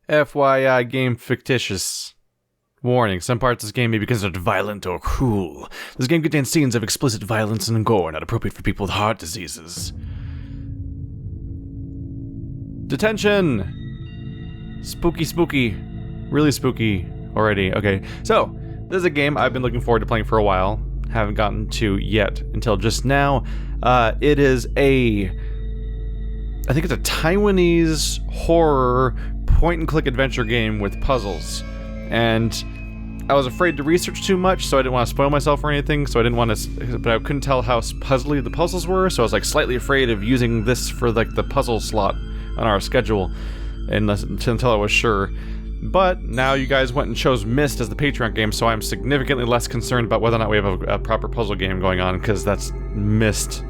FYI, game fictitious. Warning, some parts of this game may be considered violent or cruel. This game contains scenes of explicit violence and gore not appropriate for people with heart diseases. Detention! Spooky, spooky. Really spooky already. Okay, so, this is a game I've been looking forward to playing for a while. Haven't gotten to yet until just now. It is I think it's a Taiwanese horror point-and-click adventure game with puzzles. And I was afraid to research too much, so I didn't want to spoil myself or anything, so I didn't want to, but I couldn't tell how puzzly the puzzles were, so I was like slightly afraid of using this for like the puzzle slot on our schedule until I was sure. But now you guys went and chose Myst as the Patreon game, so I'm significantly less concerned about whether or not we have a proper puzzle game going on, because that's Myst.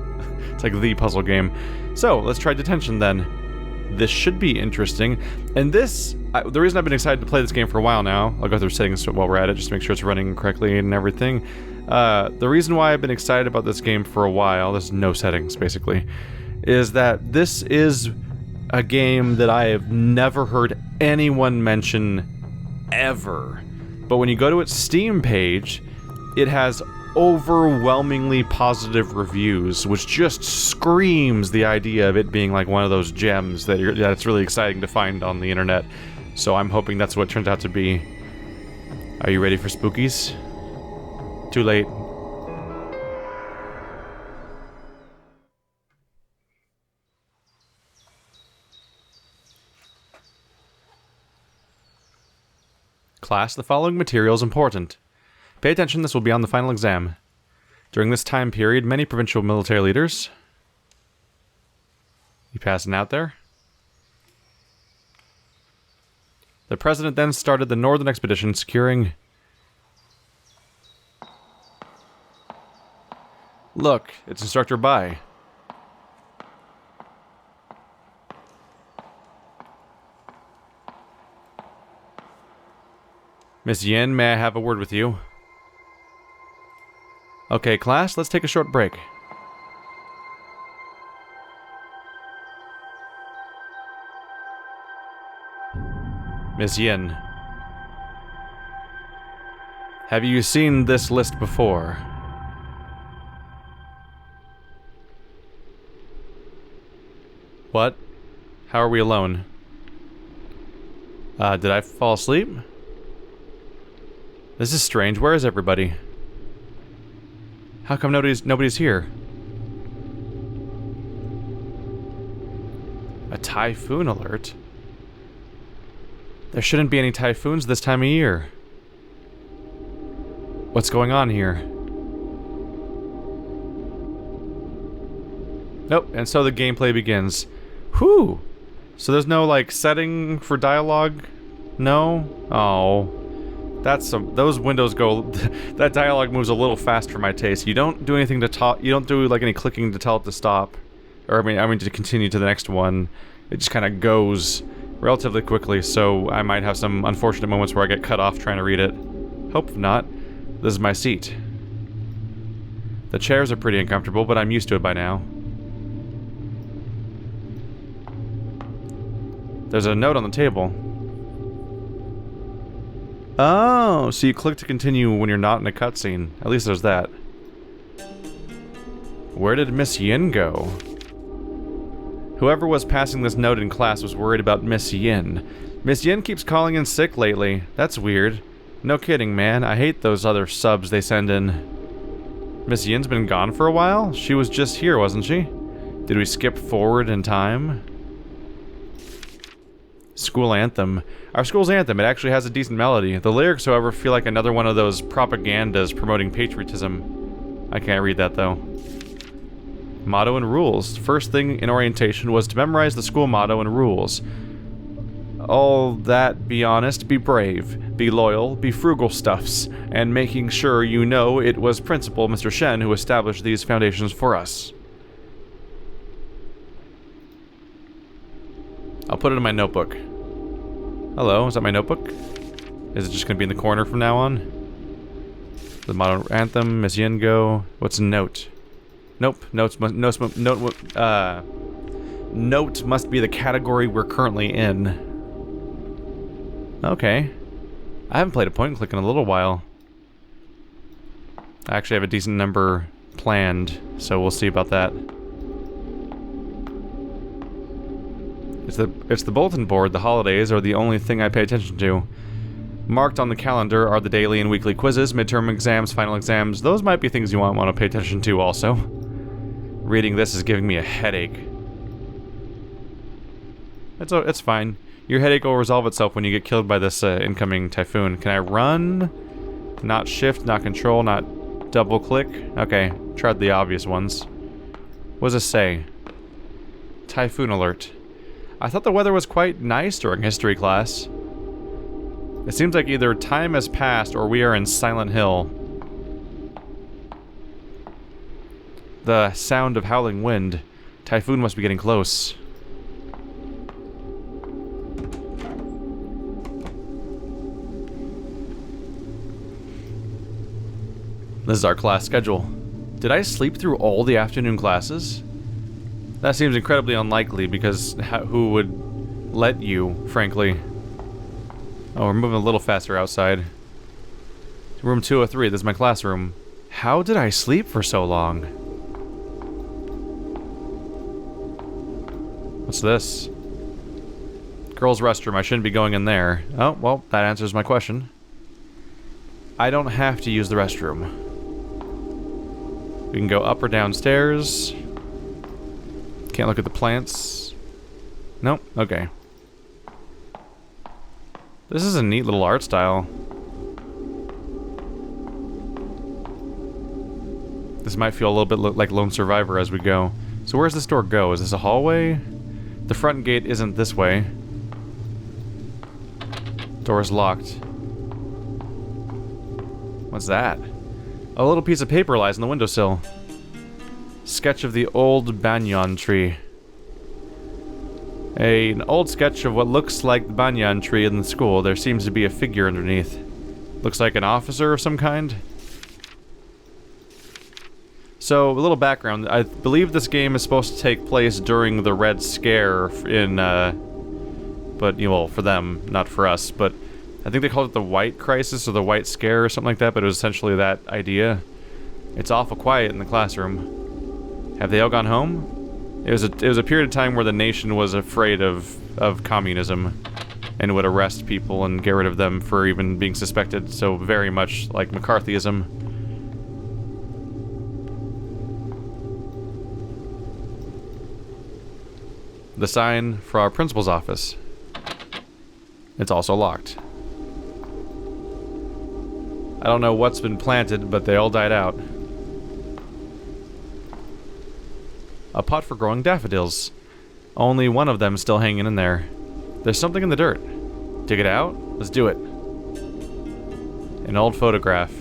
It's like the puzzle game. So, let's try Detention then. This should be interesting. And the reason I've been excited to play this game for a while now, I'll go through settings while we're at it, just to make sure it's running correctly and everything. The reason why I've been excited about this game for a while, there's no settings basically, is that this is a game that I have never heard anyone mention ever. But when you go to its Steam page, it has overwhelmingly positive reviews, which just screams the idea of it being like one of those gems that it's really exciting to find on the internet. So I'm hoping that's what it turns out to be. Are you ready for spookies? Too late. Class, the following material is important. Pay attention, this will be on the final exam. During this time period, many provincial military leaders... You passing out there? The president then started the northern expedition, securing... Look, it's Instructor Bai. Miss Yin, may I have a word with you? Okay, class, let's take a short break. Miss Yin. Have you seen this list before? What? How are we alone? Did I fall asleep? This is strange. Where is everybody? How come nobody's here? A typhoon alert? There shouldn't be any typhoons this time of year. What's going on here? Nope, and so the gameplay begins. Whew! So there's no, like, setting for dialogue? No? Oh. Those windows go... that dialogue moves a little fast for my taste. You don't do anything to talk... You don't do, like, any clicking to tell it to stop. Or, I mean to continue to the next one. It just kind of goes relatively quickly, so I might have some unfortunate moments where I get cut off trying to read it. Hope not. This is my seat. The chairs are pretty uncomfortable, but I'm used to it by now. There's a note on the table. Oh, so you click to continue when you're not in a cutscene. At least there's that. Where did Miss Yin go? Whoever was passing this note in class was worried about Miss Yin. Miss Yin keeps calling in sick lately. That's weird. No kidding, man. I hate those other subs they send in. Miss Yin's been gone for a while? She was just here, wasn't she? Did we skip forward in time? School anthem. Our school's anthem, it actually has a decent melody. The lyrics, however, feel like another one of those propagandas promoting patriotism. I can't read that, though. Motto and rules. First thing in orientation was to memorize the school motto and rules. All that, be honest, be brave, be loyal, be frugal stuffs, and making sure you know it was Principal Mr. Shen who established these foundations for us. I'll put it in my notebook. Hello, is that my notebook? Is it just gonna be in the corner from now on? The motto anthem, Miss Yin go. What's a note? Nope, note must be the category we're currently in. Okay. I haven't played a point and click in a little while. I actually have a decent number planned, so we'll see about that. It's the bulletin board. The holidays are the only thing I pay attention to. Marked on the calendar are the daily and weekly quizzes, midterm exams, final exams. Those might be things you want to pay attention to also. Reading this is giving me a headache. It's fine. Your headache will resolve itself when you get killed by this incoming typhoon. Can I run? Not shift, not control, not double click? Okay, tried the obvious ones. What does this say? Typhoon alert. I thought the weather was quite nice during history class. It seems like either time has passed or we are in Silent Hill. The sound of howling wind. Typhoon must be getting close. This is our class schedule. Did I sleep through all the afternoon classes? That seems incredibly unlikely because who would let you, frankly? Oh, we're moving a little faster outside. Room 203, this is my classroom. How did I sleep for so long? What's this? Girls' restroom, I shouldn't be going in there. Oh, well, that answers my question. I don't have to use the restroom. We can go up or downstairs. Can't look at the plants. Nope, okay. This is a neat little art style. This might feel a little bit like Lone Survivor as we go. So where's this door go? Is this a hallway? The front gate isn't this way. Door's locked. What's that? A little piece of paper lies on the windowsill. Sketch of the old banyan tree. An old sketch of what looks like the banyan tree in the school. There seems to be a figure underneath. Looks like an officer of some kind. So, a little background. I believe this game is supposed to take place during the Red Scare in, but, you know, well, for them, not for us, but I think they called it the White Crisis or the White Scare or something like that, but it was essentially that idea. It's awful quiet in the classroom. Have they all gone home? It was a period of time where the nation was afraid of communism and would arrest people and get rid of them for even being suspected, so very much like McCarthyism. The sign for our principal's office. It's also locked. I don't know what's been planted, but they all died out. A pot for growing daffodils. Only one of them still hanging in there. There's something in the dirt. Dig it out? Let's do it. An old photograph.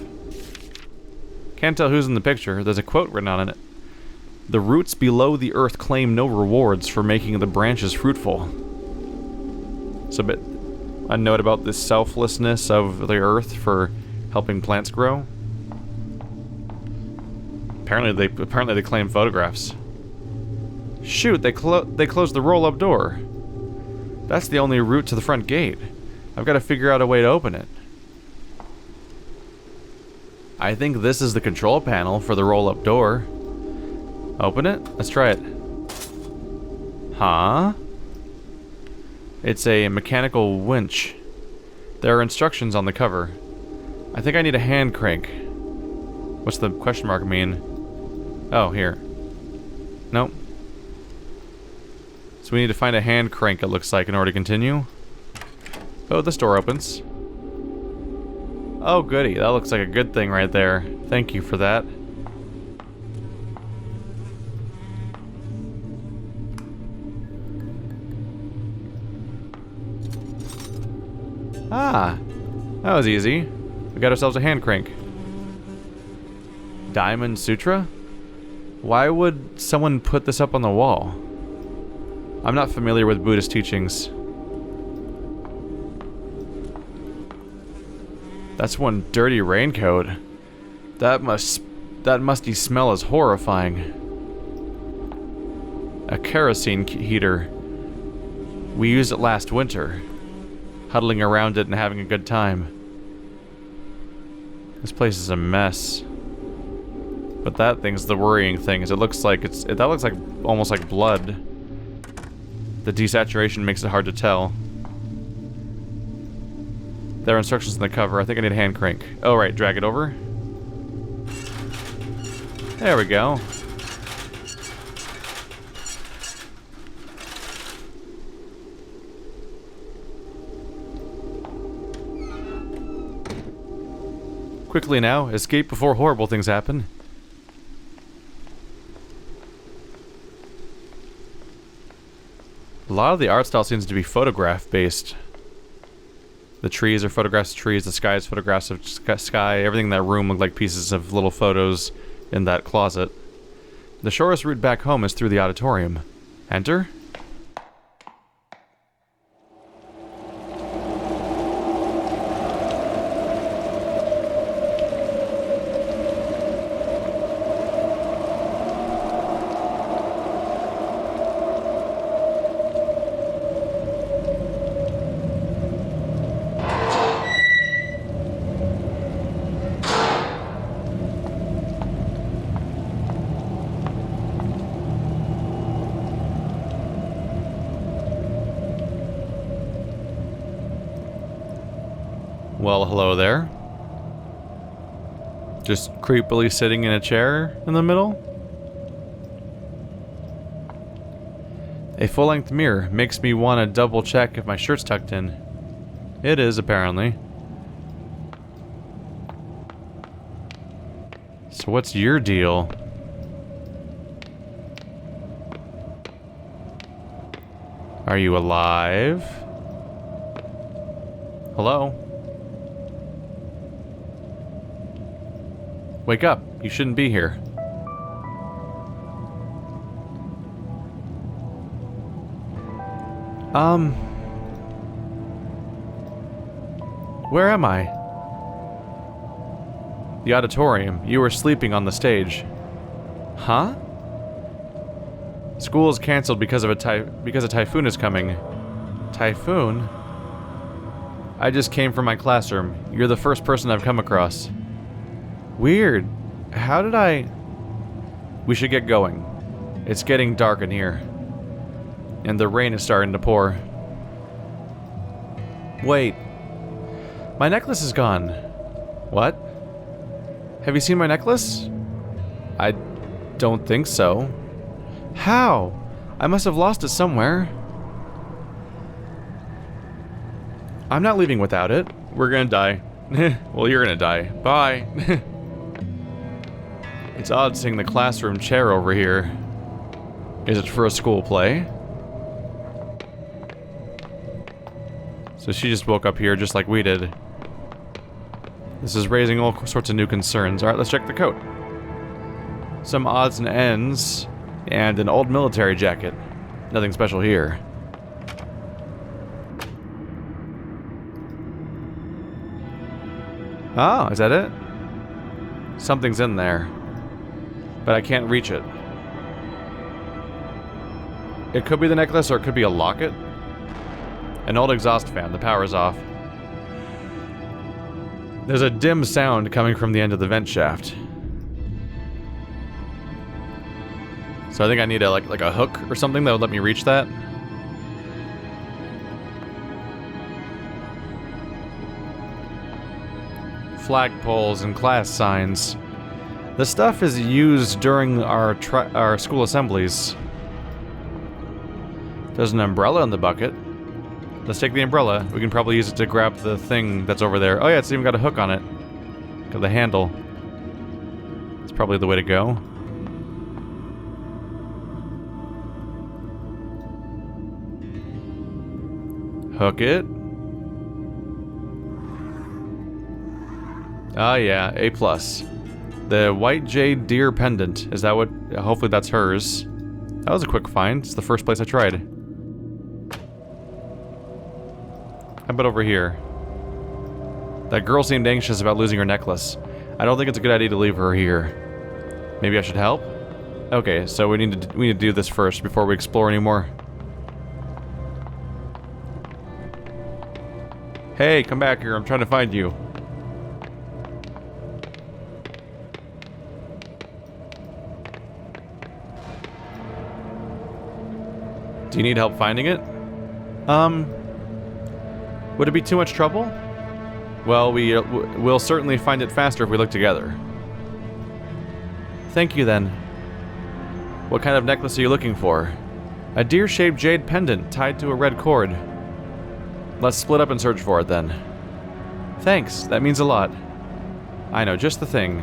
Can't tell who's in the picture. There's a quote written on it. The roots below the earth claim no rewards for making the branches fruitful. It's a bit... a note about the selflessness of the earth for helping plants grow. Apparently they claim photographs. Shoot, they closed the roll-up door. That's the only route to the front gate. I've got to figure out a way to open it. I think this is the control panel for the roll-up door. Open it? Let's try it. Huh? It's a mechanical winch. There are instructions on the cover. I think I need a hand crank. What's the question mark mean? Oh, here. Nope. So we need to find a hand crank, it looks like, in order to continue. Oh, this door opens. Oh, goody. That looks like a good thing right there. Thank you for that. Ah, that was easy. We got ourselves a hand crank. Diamond Sutra? Why would someone put this up on the wall? I'm not familiar with Buddhist teachings. That's one dirty raincoat. That musty smell is horrifying. A kerosene heater. We used it last winter. huddling around it and having a good time. This place is a mess. But that thing's the worrying thing, is it looks like that looks like almost like blood. The desaturation makes it hard to tell. There are instructions in the cover. I think I need a hand crank. Oh, right, drag it over. There we go. Quickly now, escape before horrible things happen. A lot of the art style seems to be photograph based. The trees are photographs of trees, the sky is photographs of sky, everything in that room looked like pieces of little photos in that closet. The shortest route back home is through the auditorium. Enter? Well, hello there. Just creepily sitting in a chair in the middle. A full-length mirror makes me want to double check if my shirt's tucked in. It is, apparently. So what's your deal? Are you alive? Hello? Wake up. You shouldn't be here. Where am I? The auditorium. You were sleeping on the stage. Huh? School is canceled because of a typhoon is coming. Typhoon? I just came from my classroom. You're the first person I've come across. Weird. How did I... We should get going. It's getting dark in here. And the rain is starting to pour. Wait. My necklace is gone. What? Have you seen my necklace? I don't think so. How? I must have lost it somewhere. I'm not leaving without it. We're gonna die. Well, you're gonna die. Bye. It's odd seeing the classroom chair over here. Is it for a school play? So she just woke up here just like we did. This is raising all sorts of new concerns. Alright, let's check the coat. Some odds and ends, and an old military jacket. Nothing special here. Oh, is that it? Something's in there. But I can't reach it. It could be the necklace, or it could be a locket. An old exhaust fan. The power's off. There's a dim sound coming from the end of the vent shaft. So I think I need a like a hook or something that would let me reach that. Flagpoles and class signs. The stuff is used during our school assemblies. There's an umbrella in the bucket. Let's take the umbrella. We can probably use it to grab the thing that's over there. Oh yeah, it's even got a hook on it. Got the handle. It's probably the way to go. Hook it. Oh yeah, A+. The white jade deer pendant. Is that what... Hopefully that's hers. That was a quick find. It's the first place I tried. How about over here? That girl seemed anxious about losing her necklace. I don't think it's a good idea to leave her here. Maybe I should help? Okay, so we need to do this first before we explore anymore. Hey, come back here. I'm trying to find you. Do you need help finding it? Would it be too much trouble? Well, we'll certainly find it faster if we look together. Thank you, then. What kind of necklace are you looking for? A deer-shaped jade pendant tied to a red cord. Let's split up and search for it, then. Thanks, that means a lot. I know, just the thing.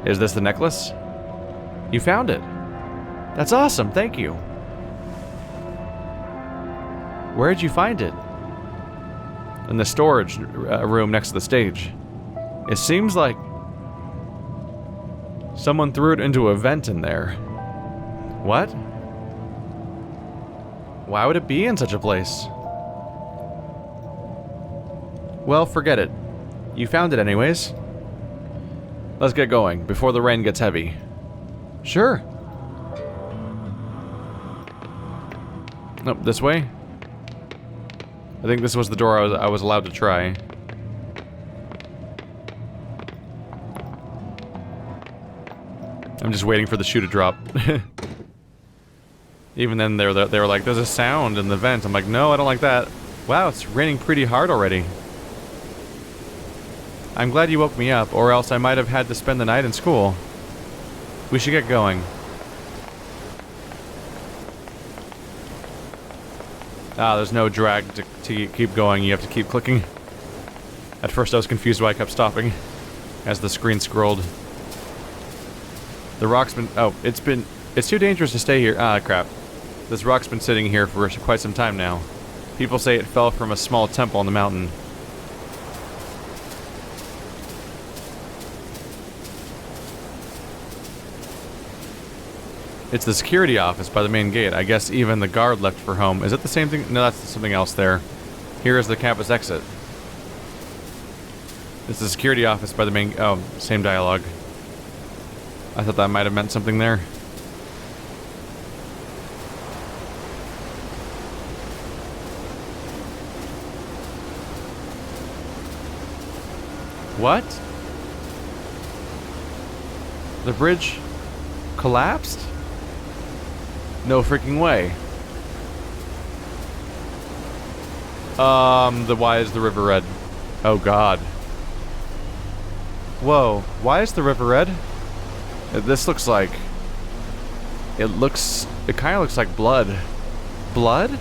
Is this the necklace? You found it. That's awesome, thank you. Where'd you find it? In the storage room next to the stage. It seems like someone threw it into a vent in there. What? Why would it be in such a place? Well, forget it. You found it anyways. Let's get going, before the rain gets heavy. Sure. Nope, this way? I think this was the door I was allowed to try. I'm just waiting for the shoe to drop. Even then, they were like, there's a sound in the vent. I'm like, no, I don't like that. Wow, it's raining pretty hard already. I'm glad you woke me up, or else I might have had to spend the night in school. We should get going. Ah, there's no drag to keep going. You have to keep clicking. At first I was confused why I kept stopping as the screen scrolled. The rock's been... Oh, it's too dangerous to stay here. Ah, crap. This rock's been sitting here for quite some time now. People say it fell from a small temple on the mountain. It's the security office by the main gate. I guess even the guard left for home. Is it the same thing? No, that's something else there. Here is the campus exit. It's the security office by the main... Oh, same dialogue. I thought that might have meant something there. What? The bridge collapsed? No freaking way. Why is the river red? Oh god. Whoa, why is the river red? This looks like... It kinda looks like blood. Blood?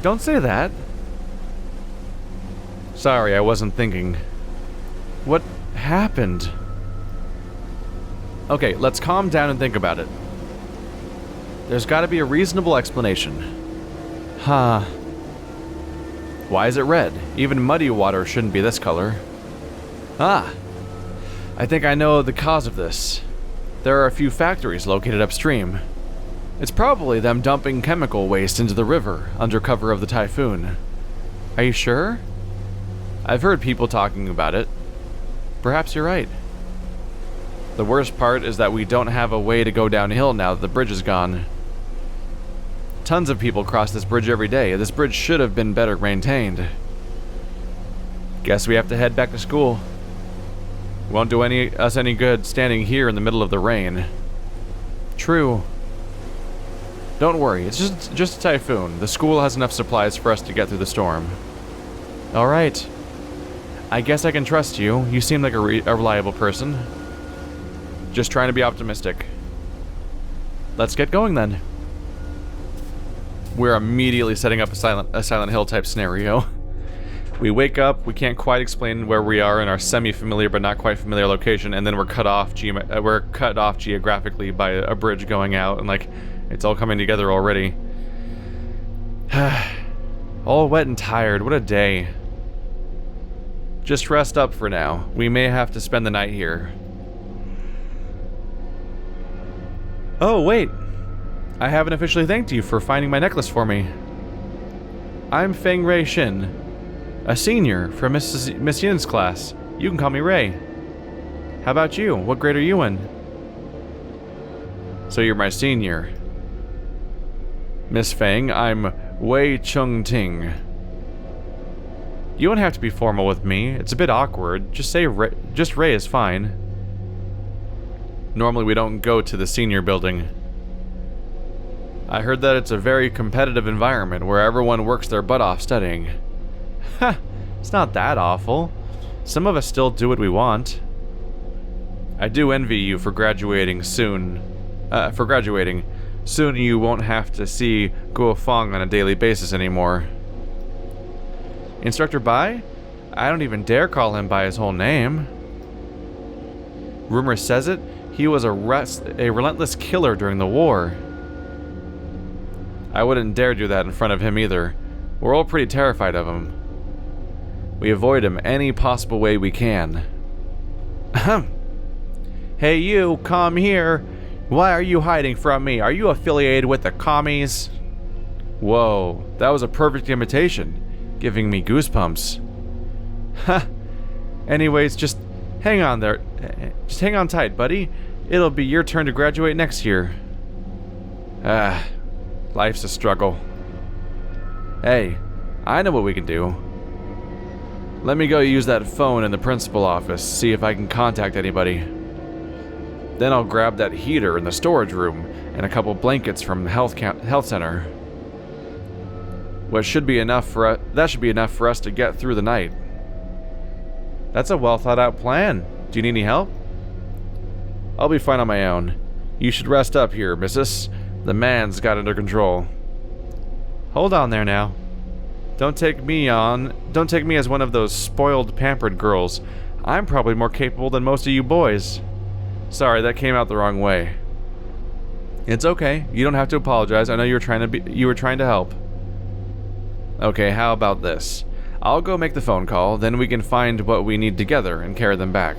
Don't say that. Sorry, I wasn't thinking. What happened? Okay, let's calm down and think about it. There's gotta be a reasonable explanation. Huh. Why is it red? Even muddy water shouldn't be this color. Ah. I think I know the cause of this. There are a few factories located upstream. It's probably them dumping chemical waste into the river under cover of the typhoon. Are you sure? I've heard people talking about it. Perhaps you're right. The worst part is that we don't have a way to go downhill now that the bridge is gone. Tons of people cross this bridge every day. This bridge should have been better maintained. Guess we have to head back to school. Won't do us any good standing here in the middle of the rain. True. Don't worry, it's just a typhoon. The school has enough supplies for us to get through the storm. Alright. I guess I can trust you. You seem like a reliable person. Just trying to be optimistic. Let's get going then. We're immediately setting up a Silent Hill type scenario. We wake up, we can't quite explain where we are in our semi-familiar but not quite familiar location, and then we're cut off geographically by a bridge going out, and like, it's all coming together already. All wet and tired, what a day. Just rest up for now. We may have to spend the night here. Oh, wait. I haven't officially thanked you for finding my necklace for me. I'm Fang Ray Shin, a senior from Miss Yin's class. You can call me Ray. How about you? What grade are you in? So you're my senior. Miss Fang, I'm Wei Chung Ting. You don't have to be formal with me. It's a bit awkward. Just say Ray. Just Ray is fine. Normally we don't go to the senior building. I heard that it's a very competitive environment where everyone works their butt off studying. Ha! It's not that awful. Some of us still do what we want. I do envy you for graduating soon. Soon you won't have to see Guo Fang on a daily basis anymore. Instructor Bai? I don't even dare call him by his whole name. Rumor says it, he was a relentless killer during the war. I wouldn't dare do that in front of him either. We're all pretty terrified of him. We avoid him any possible way we can. Ahem. Hey you, come here. Why are you hiding from me? Are you affiliated with the commies? Whoa, that was a perfect imitation. Giving me goosebumps. Ha! Anyways, just hang on there. Just hang on tight, buddy. It'll be your turn to graduate next year. Ah, life's a struggle. Hey, I know what we can do. Let me go use that phone in the principal office, see if I can contact anybody. Then I'll grab that heater in the storage room and a couple blankets from the health center. That should be enough for us to get through the night. That's a well thought out plan. Do you need any help? I'll be fine on my own. You should rest up here, missus. The man's got it under control. Hold on there now. Don't take me as one of those spoiled, pampered girls. I'm probably more capable than most of you boys. Sorry, that came out the wrong way. It's okay. You don't have to apologize. I know you were trying to help. Okay, how about this? I'll go make the phone call, then we can find what we need together and carry them back.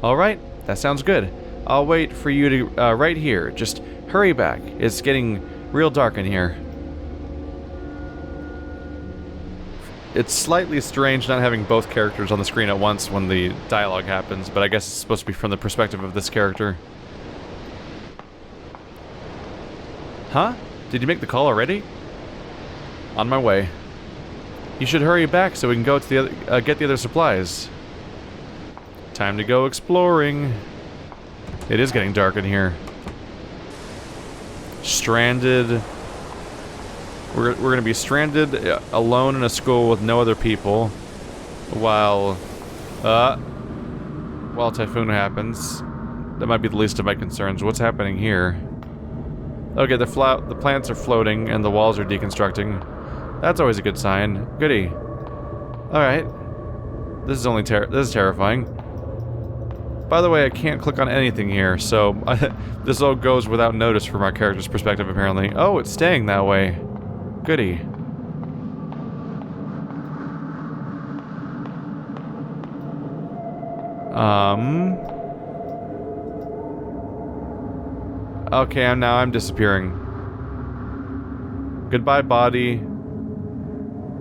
Alright, that sounds good. I'll wait for you to, right here. Just hurry back. It's getting real dark in here. It's slightly strange not having both characters on the screen at once when the dialogue happens, but I guess it's supposed to be from the perspective of this character. Huh? Did you make the call already? On my way. You should hurry back so we can go to the other, get the other supplies. Time to go exploring. It is getting dark in here. Stranded. We're gonna be stranded alone in a school with no other people, while Typhoon happens. That might be the least of my concerns. What's happening here? Okay, the plants are floating and the walls are deconstructing. That's always a good sign. Goody. Alright. This is terrifying. By the way, I can't click on anything here, so this all goes without notice from our character's perspective, apparently. Oh, it's staying that way. Goody. Okay, I'm disappearing. Goodbye, body.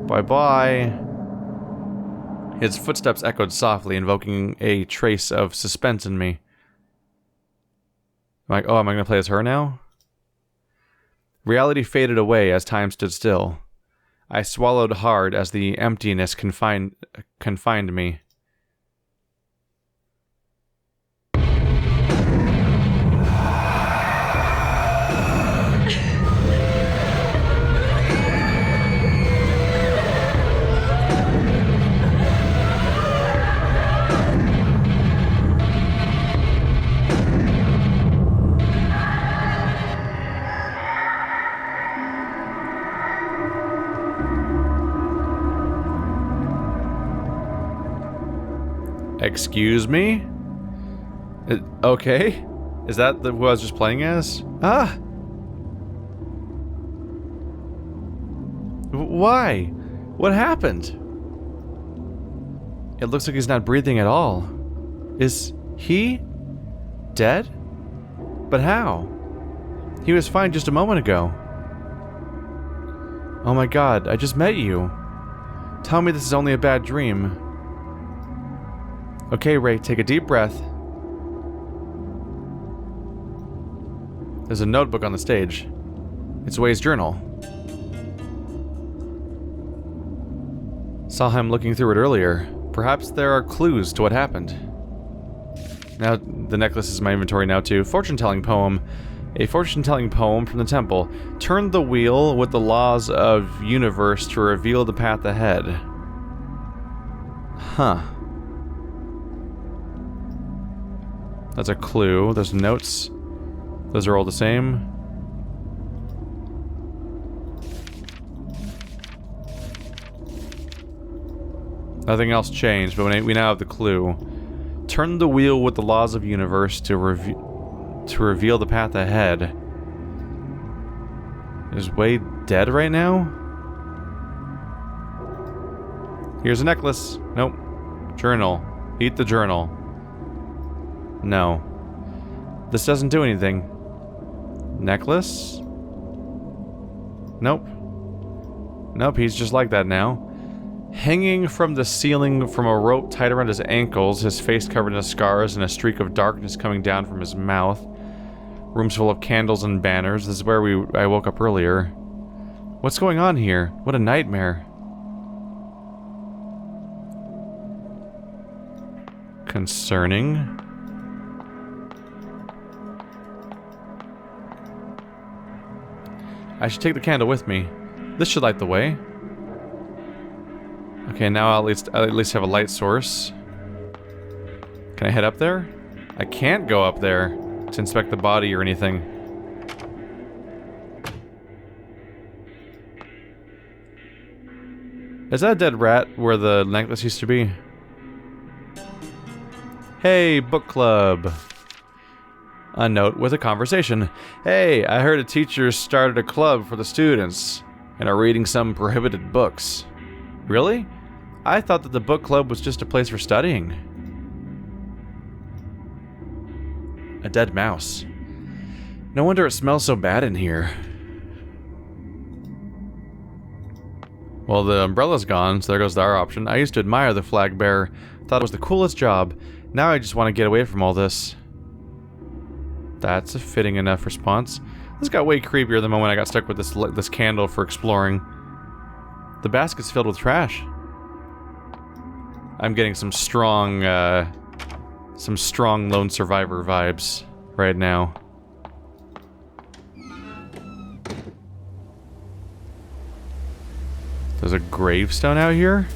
Bye-bye. His footsteps echoed softly, invoking a trace of suspense in me. Am I gonna play as her now? Reality faded away as time stood still. I swallowed hard as the emptiness confined me. Excuse me? Okay. Is that who I was just playing as? Ah! Why? What happened? It looks like he's not breathing at all. Is he dead? But how? He was fine just a moment ago. Oh my god, I just met you. Tell me this is only a bad dream. Okay, Ray, take a deep breath. There's a notebook on the stage. It's Way's journal. Saw him looking through it earlier. Perhaps there are clues to what happened. Now, the necklace is in my inventory now too. Fortune-telling poem. A fortune-telling poem from the temple. Turn the wheel with the laws of universe to reveal the path ahead. Huh. That's a clue. There's notes. Those are all the same. Nothing else changed, but we now have the clue. Turn the wheel with the laws of universe to reveal the path ahead. Is Wade dead right now? Here's a necklace. Nope. Journal. Eat the journal. No. This doesn't do anything. Necklace? Nope. Nope, he's just like that now. Hanging from the ceiling from a rope tied around his ankles, his face covered in scars and a streak of darkness coming down from his mouth. Rooms full of candles and banners. This is where I woke up earlier. What's going on here? What a nightmare. Concerning. I should take the candle with me. This should light the way. Okay, now I'll at least have a light source. Can I head up there? I can't go up there to inspect the body or anything. Is that a dead rat where the necklace used to be? Hey, book club. A note with a conversation. Hey, I heard a teacher started a club for the students and are reading some prohibited books. Really? I thought that the book club was just a place for studying. A dead mouse. No wonder it smells so bad in here. Well, the umbrella's gone, so there goes our option. I used to admire the flag bearer. Thought it was the coolest job. Now I just want to get away from all this. That's a fitting enough response. This got way creepier the moment I got stuck with this candle for exploring. The basket's filled with trash. I'm getting some strong lone survivor vibes right now. There's a gravestone out here?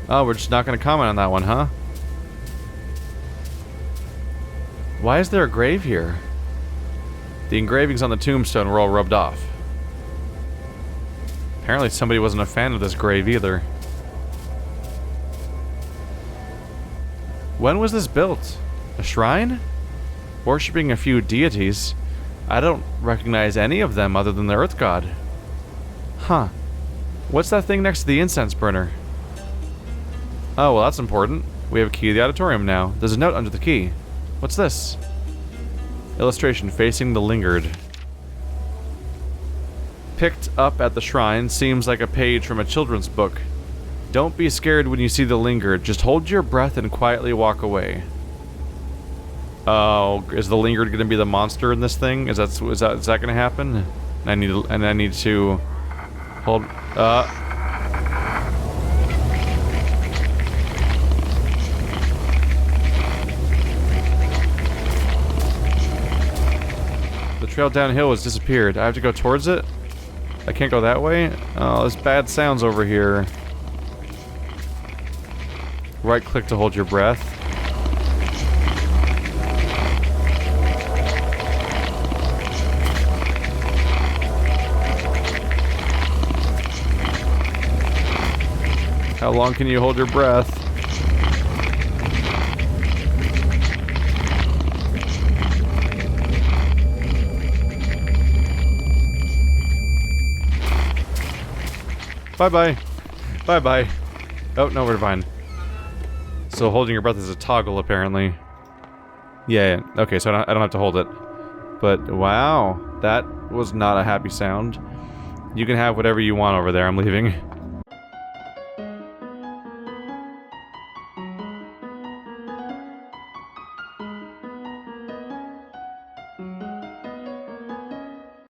Oh, we're just not going to comment on that one, huh? Why is there a grave here? The engravings on the tombstone were all rubbed off. Apparently somebody wasn't a fan of this grave either. When was this built? A shrine? Worshipping a few deities. I don't recognize any of them other than the Earth God. Huh. What's that thing next to the incense burner? Oh, well that's important. We have a key to the auditorium now. There's a note under the key. What's this? Illustration facing the lingered. Picked up at the shrine, seems like a page from a children's book. Don't be scared when you see the lingered. Just hold your breath and quietly walk away. Oh, is the lingered going to be the monster in this thing? Is that going to happen? And I need to hold. The trail downhill has disappeared. I have to go towards it? I can't go that way? Oh, there's bad sounds over here. Right click to hold your breath. How long can you hold your breath? Bye-bye. Bye-bye. Oh, no, we're fine. So holding your breath is a toggle, apparently. Yeah, okay, so I don't have to hold it. But, wow. That was not a happy sound. You can have whatever you want over there. I'm leaving.